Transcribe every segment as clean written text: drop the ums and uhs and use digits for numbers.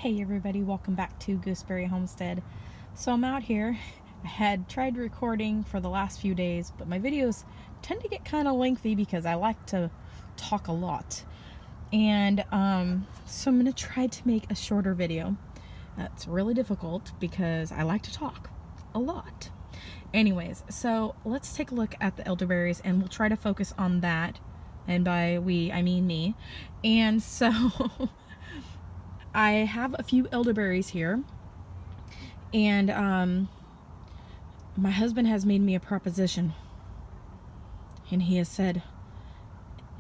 Hey everybody, welcome back to Gooseberry Homestead. So I'm out here. I had tried recording for the last few days, but my videos tend to get kind of lengthy because I like to talk a lot. And so I'm going to try to make a shorter video. That's really difficult because I like to talk a lot. Anyways, so let's take a look at the elderberries and we'll try to focus on that. And by we, I mean me. And so I have a few elderberries here, and my husband has made me a proposition, and he has said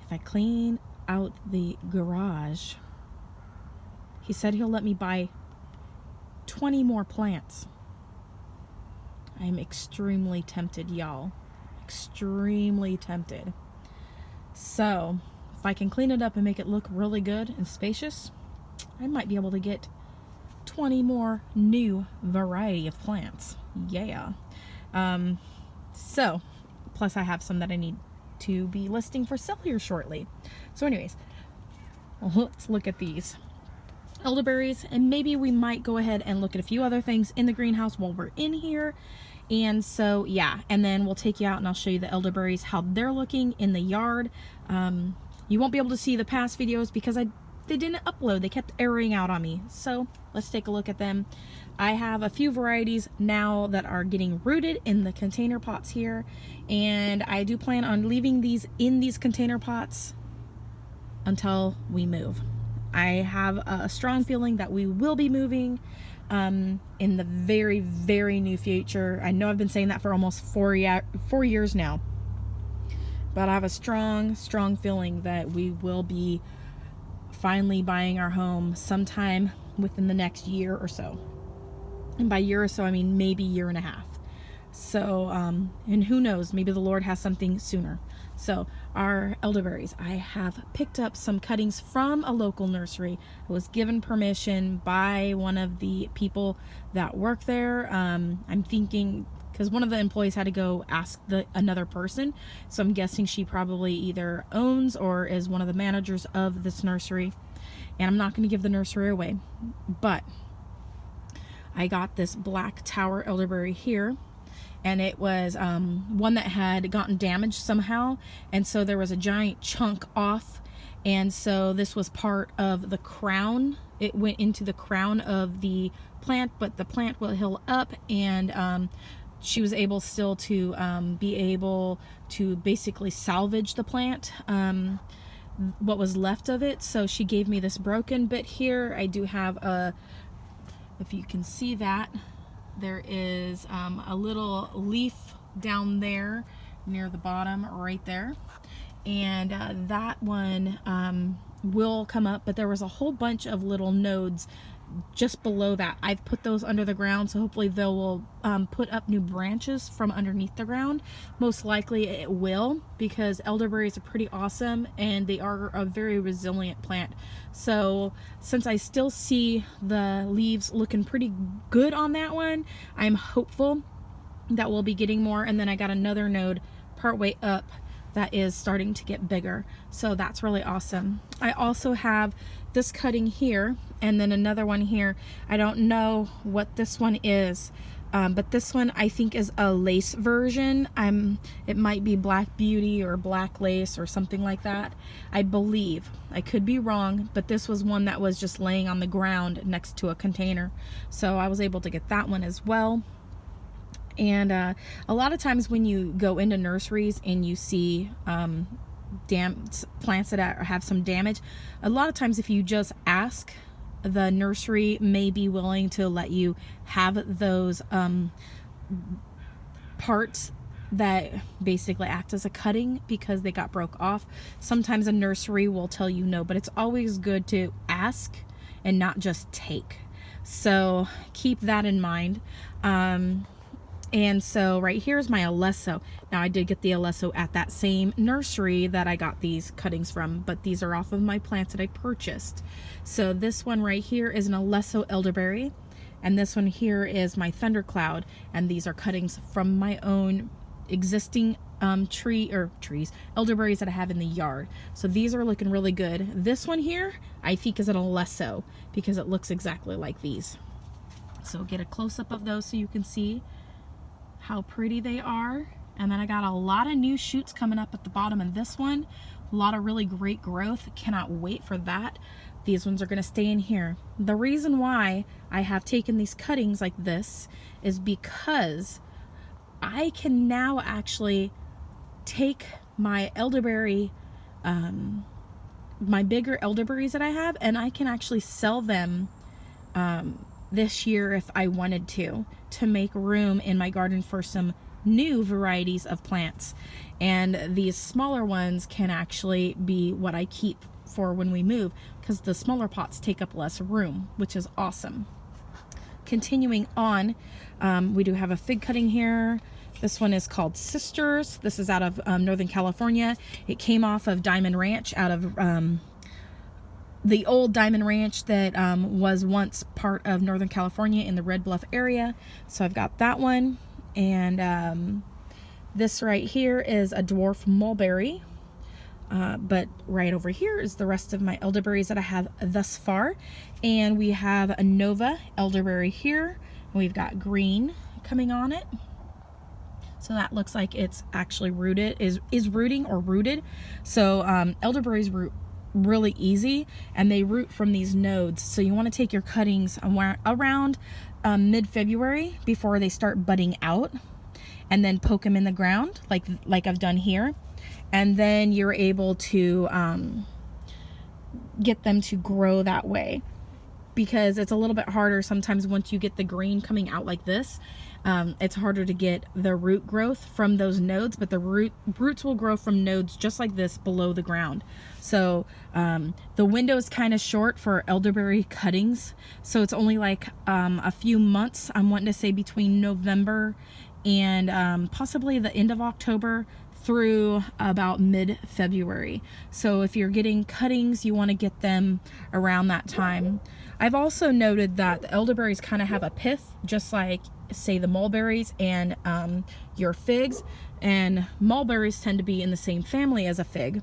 if I clean out the garage, he said he'll let me buy 20 more plants. I am extremely tempted, y'all. Extremely tempted. So if I can clean it up and make it look really good and spacious, I might be able to get 20 more new variety of plants. Yeah. So, plus I have some that I need to be listing for sale here shortly. So anyways, let's look at these elderberries, and maybe we might go ahead and look at a few other things in the greenhouse while we're in here. And so, yeah, and then we'll take you out and I'll show you the elderberries, how they're looking in the yard. You won't be able to see the past videos because they didn't upload. They kept erroring out on me. So let's take a look at them. I have a few varieties now that are getting rooted in the container pots here, and I do plan on leaving these in these container pots until we move. I have a strong feeling that we will be moving in the very, very near future. I know I've been saying that for almost 4 years now, but I have a strong feeling that we will be finally buying our home sometime within the next year or so. And by year or so, I mean maybe year and a half. So, and who knows, maybe the Lord has something sooner. So our elderberries, I have picked up some cuttings from a local nursery. I was given permission by one of the people that work there. I'm thinking, because one of the employees had to go ask another person, so I'm guessing she probably either owns or is one of the managers of this nursery, and I'm not going to give the nursery away. But I got this black tower elderberry here, and it was one that had gotten damaged somehow, and so there was a giant chunk off, and so this was part of the crown. It went into the crown of the plant, but the plant will heal up, and she was able still to be able to basically salvage the plant, what was left of it. So she gave me this broken bit here. I do have if you can see that, there is a little leaf down there near the bottom right there, and that one will come up, but there was a whole bunch of little nodes just below that. I've put those under the ground, so hopefully they will put up new branches from underneath the ground. Most likely it will, because elderberries are pretty awesome and they are a very resilient plant. So since I still see the leaves looking pretty good on that one, I'm hopeful that we'll be getting more. And then I got another node partway up that is starting to get bigger, so that's really awesome. I also have this cutting here, and then another one here. I don't know what this one is, but this one I think is a lace version. It might be Black Beauty or Black Lace or something like that, I believe. I could be wrong, but this was one that was just laying on the ground next to a container, so I was able to get that one as well. And a lot of times when you go into nurseries and you see plants that have some damage, a lot of times if you just ask, the nursery may be willing to let you have those parts that basically act as a cutting because they got broke off. Sometimes a nursery will tell you no, but it's always good to ask and not just take. So keep that in mind. And so right here is my Alesso. Now I did get the Alesso at that same nursery that I got these cuttings from, but these are off of my plants that I purchased. So this one right here is an Alesso elderberry, and this one here is my Thundercloud, and these are cuttings from my own existing elderberries that I have in the yard. So these are looking really good. This one here, I think is a less so because it looks exactly like these. So get a close-up of those so you can see how pretty they are. And then I got a lot of new shoots coming up at the bottom of this one. A lot of really great growth. Cannot wait for that. These ones are going to stay in here. The reason why I have taken these cuttings like this is because I can now actually take my elderberry, my bigger elderberries that I have, and I can actually sell them this year if I wanted to make room in my garden for some new varieties of plants. And these smaller ones can actually be what I keep for when we move, because the smaller pots take up less room, which is awesome. Continuing on, we do have a fig cutting here. This one is called Sisters. This is out of Northern California. It came off of Diamond Ranch, out of the old Diamond Ranch that was once part of Northern California in the Red Bluff area. So I've got that one. And this right here is a dwarf mulberry. But right over here is the rest of my elderberries that I have thus far. And we have a Nova elderberry here. We've got green coming on it. So that looks like it's actually rooted, is rooting or rooted. So elderberries root really easy, and they root from these nodes. So you want to take your cuttings around mid-February before they start budding out, and then poke them in the ground like I've done here. And then you're able to get them to grow that way, because it's a little bit harder sometimes once you get the green coming out like this. It's harder to get the root growth from those nodes, but the roots will grow from nodes just like this below the ground. So the window is kind of short for elderberry cuttings, so it's only like a few months. I'm wanting to say between November and possibly the end of October through about mid-February. So if you're getting cuttings, you want to get them around that time. I've also noted that the elderberries kind of have a pith, just like, say, the mulberries and your figs. And mulberries tend to be in the same family as a fig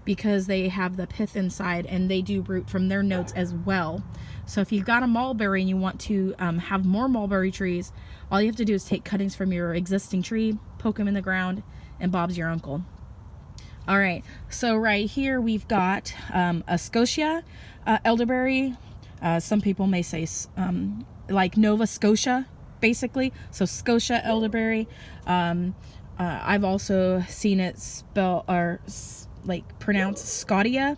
because they have the pith inside, and they do root from their nodes as well. So if you've got a mulberry and you want to have more mulberry trees, all you have to do is take cuttings from your existing tree, poke them in the ground, and Bob's your uncle. All right, so right here we've got a Scotia elderberry. Some people may say like Nova Scotia, basically. So Scotia elderberry. I've also seen it spell or like pronounced Scotia.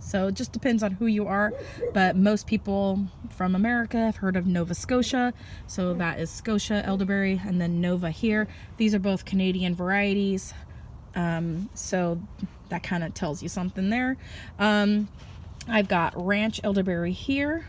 So it just depends on who you are, but most people from America have heard of Nova Scotia. So that is Scotia elderberry, and then Nova here. These are both Canadian varieties. So that kind of tells you something there. I've got Ranch elderberry here,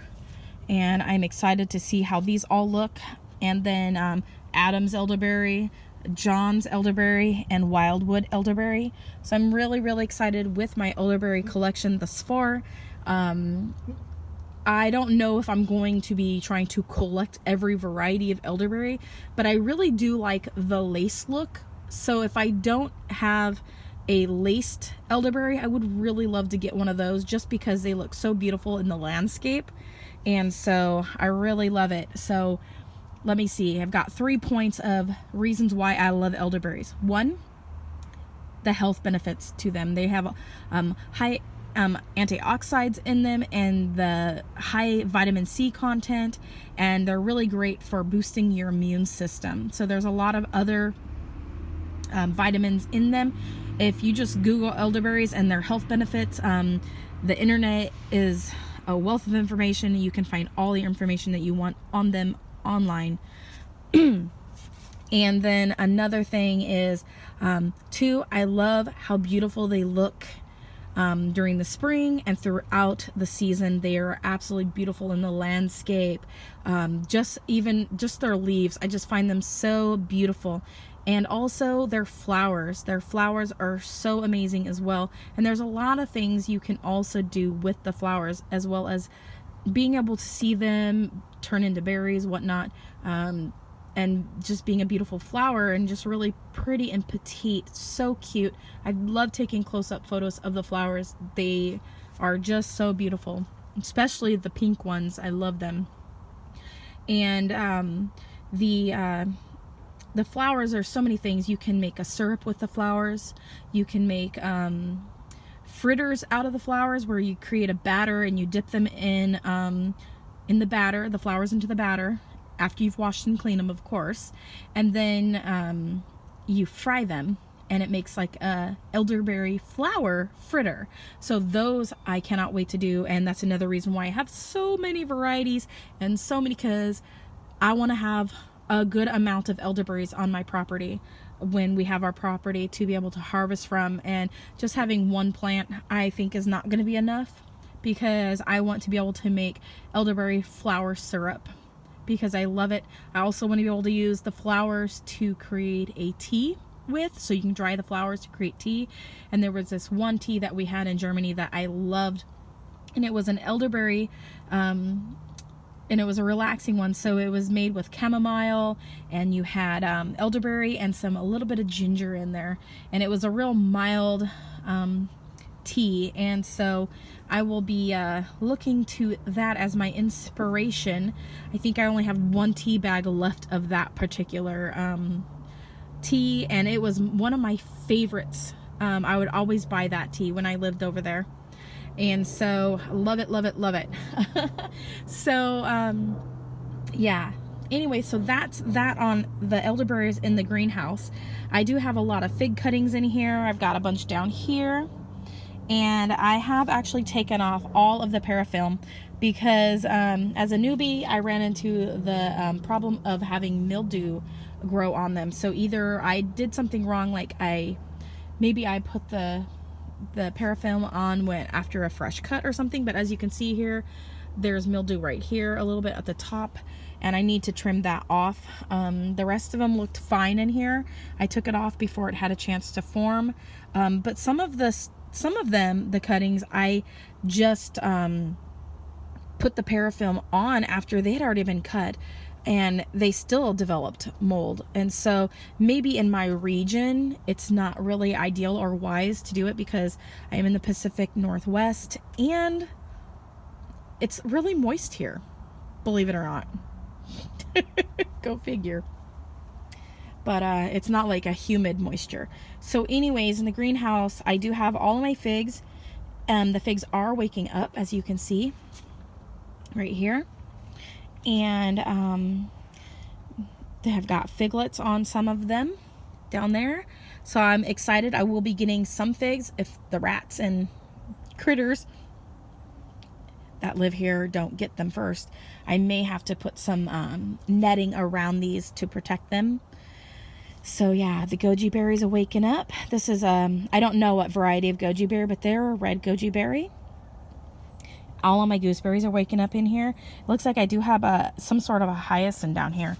and I'm excited to see how these all look. And then Adams elderberry, John's elderberry, and Wildwood elderberry. So I'm really, really excited with my elderberry collection thus far. I don't know if I'm going to be trying to collect every variety of elderberry, but I really do like the lace look. So if I don't have a laced elderberry, I would really love to get one of those, just because they look so beautiful in the landscape. And so I really love it. So let me see. I've got 3 points of reasons why I love elderberries. 1, the health benefits to them. They have high antioxidants in them, and the high vitamin C content, and they're really great for boosting your immune system. So there's a lot of other vitamins in them. If you just Google elderberries and their health benefits, the internet is a wealth of information. You can find all the information that you want on them online. And then another thing is, 2, I love how beautiful they look during the spring and throughout the season. They are absolutely beautiful in the landscape. Just their leaves, I just find them so beautiful. And also their flowers. Their flowers are so amazing as well. And there's a lot of things you can also do with the flowers, as well as being able to see them turn into berries, whatnot. and just being a beautiful flower and just really pretty and petite. So cute. I love taking close-up photos of the flowers. They are just so beautiful, especially the pink ones. I love them. And the flowers are so many things. You can make a syrup with the flowers. You can make fritters out of the flowers, where you create a batter and you dip them in the batter, the flowers into the batter, after you've washed and cleaned them, of course, and then you fry them, and it makes like a elderberry flower fritter. So those I cannot wait to do, and that's another reason why I have so many varieties and so many, because I want to have a good amount of elderberries on my property when we have our property to be able to harvest from. And just having one plant, I think, is not going to be enough, because I want to be able to make elderberry flower syrup, because I love it. I also want to be able to use the flowers to create a tea with, so you can dry the flowers to create tea. And there was this one tea that we had in Germany that I loved, and it was an elderberry and it was a relaxing one. So it was made with chamomile, and you had elderberry and a little bit of ginger in there, and it was a real mild tea. And so I will be looking to that as my inspiration. I think I only have one tea bag left of that particular tea, and it was one of my favorites. I would always buy that tea when I lived over there. And so love it, love it, love it. So yeah, anyway, so that's that on the elderberries in the greenhouse. I do have a lot of fig cuttings in here. I've got a bunch down here, and I have actually taken off all of the parafilm, because as a newbie I ran into the problem of having mildew grow on them. So either I did something wrong, like maybe I put the parafilm on after a fresh cut or something, but as you can see here, there's mildew right here a little bit at the top, and I need to trim that off. The rest of them looked fine in here. I took it off before it had a chance to form, but some of them, the cuttings, I just put the parafilm on after they had already been cut, and they still developed mold. And so maybe in my region it's not really ideal or wise to do it, because I am in the Pacific Northwest and it's really moist here, believe it or not. Go figure. But it's not like a humid moisture. So anyways, in the greenhouse I do have all of my figs. The figs are waking up, as you can see right here. And they have got figlets on some of them down there. So I'm excited. I will be getting some figs if the rats and critters that live here don't get them first. I may have to put some netting around these to protect them. So yeah, the goji berries are waking up. This is I don't know what variety of goji berry, but they're a red goji berry. All of my gooseberries are waking up in here. It looks like I do have some sort of a hyacinth down here.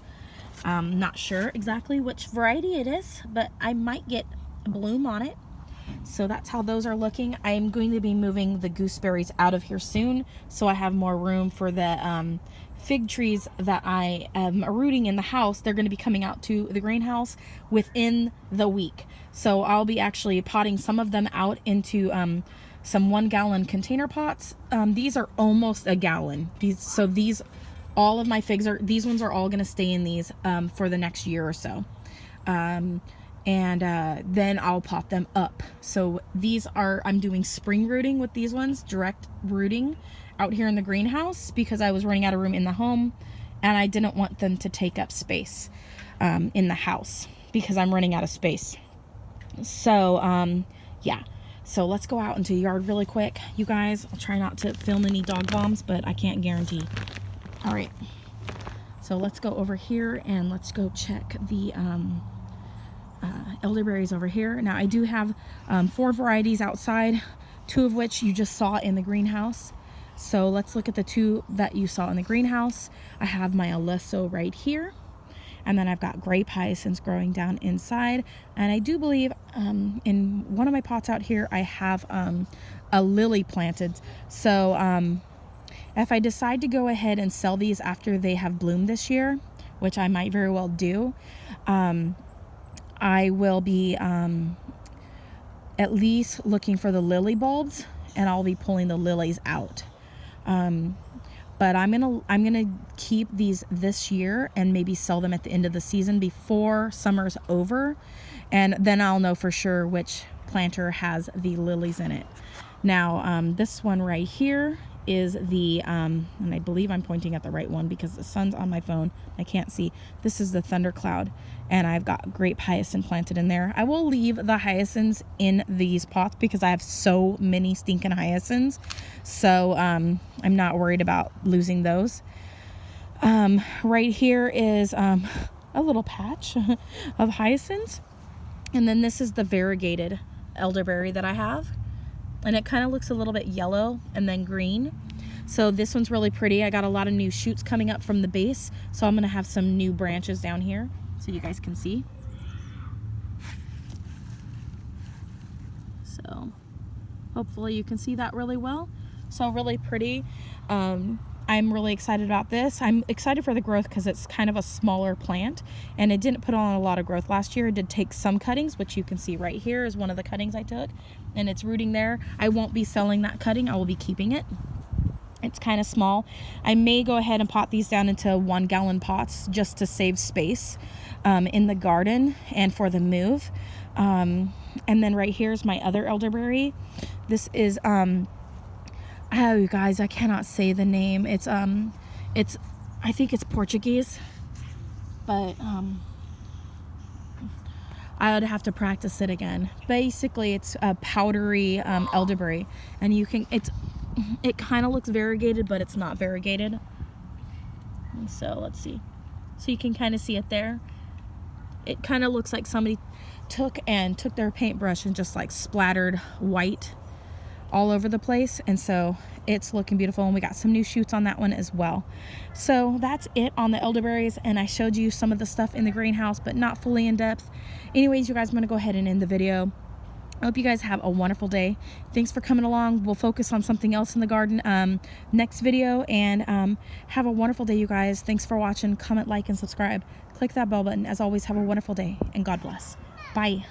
Not sure exactly which variety it is, but I might get a bloom on it. So that's how those are looking. I'm going to be moving the gooseberries out of here soon, so I have more room for the fig trees that I am rooting in the house. They're going to be coming out to the greenhouse within the week. So I'll be actually potting some of them out into some 1-gallon container pots. These are almost a gallon. All of my figs these ones are all going to stay in these for the next year or so. And then I'll pot them up. So I'm doing spring rooting with these ones, direct rooting out here in the greenhouse, because I was running out of room in the home and I didn't want them to take up space in the house, because I'm running out of space. So yeah. So let's go out into the yard really quick, you guys. I'll try not to film any dog bombs, but I can't guarantee. All right. So let's go over here and let's go check the elderberries over here. Now I do have 4 varieties outside, 2 of which you just saw in the greenhouse. So let's look at the 2 that you saw in the greenhouse. I have my Alesso right here. And then I've got grape hyacinths growing down inside. And I do believe in one of my pots out here, I have a lily planted. So if I decide to go ahead and sell these after they have bloomed this year, which I might very well do, I will be at least looking for the lily bulbs, and I'll be pulling the lilies out. But I'm gonna keep these this year and maybe sell them at the end of the season before summer's over, and then I'll know for sure which planter has the lilies in it. Now this one right here is the and I believe I'm pointing at the right one because the sun's on my phone, I can't see. This is the thundercloud, and I've got grape hyacinth planted in there. I will leave the hyacinths in these pots because I have so many stinking hyacinths, so I'm not worried about losing those. Right here is a little patch of hyacinths, and then this is the variegated elderberry that I have, and it kind of looks a little bit yellow and then green. So this one's really pretty. I got a lot of new shoots coming up from the base, so I'm gonna have some new branches down here so you guys can see. So hopefully you can see that really well. So really pretty. I'm really excited about this. I'm excited for the growth because it's kind of a smaller plant, and it didn't put on a lot of growth last year. It did take some cuttings, which you can see right here is one of the cuttings I took, and it's rooting there. I won't be selling that cutting. I will be keeping it. It's kind of small. I may go ahead and pot these down into 1 gallon pots just to save space in the garden and for the move. And then right here is my other elderberry. This is oh, you guys, I cannot say the name. It's I think it's Portuguese, but I would have to practice it again. Basically, it's a powdery elderberry, and it kind of looks variegated, but it's not variegated. And so let's see. So you can kind of see it there. It kind of looks like somebody took their paintbrush and just like splattered white all over the place, and so it's looking beautiful, and we got some new shoots on that one as well. So that's it on the elderberries, and I showed you some of the stuff in the greenhouse, but not fully in depth. Anyways, you guys, I'm gonna go ahead and end the video. I hope you guys have a wonderful day. Thanks for coming along. We'll focus on something else in the garden next video, and have a wonderful day, you guys. Thanks for watching. Comment, like, and subscribe. Click that bell button. As always, have a wonderful day, and God bless. Bye.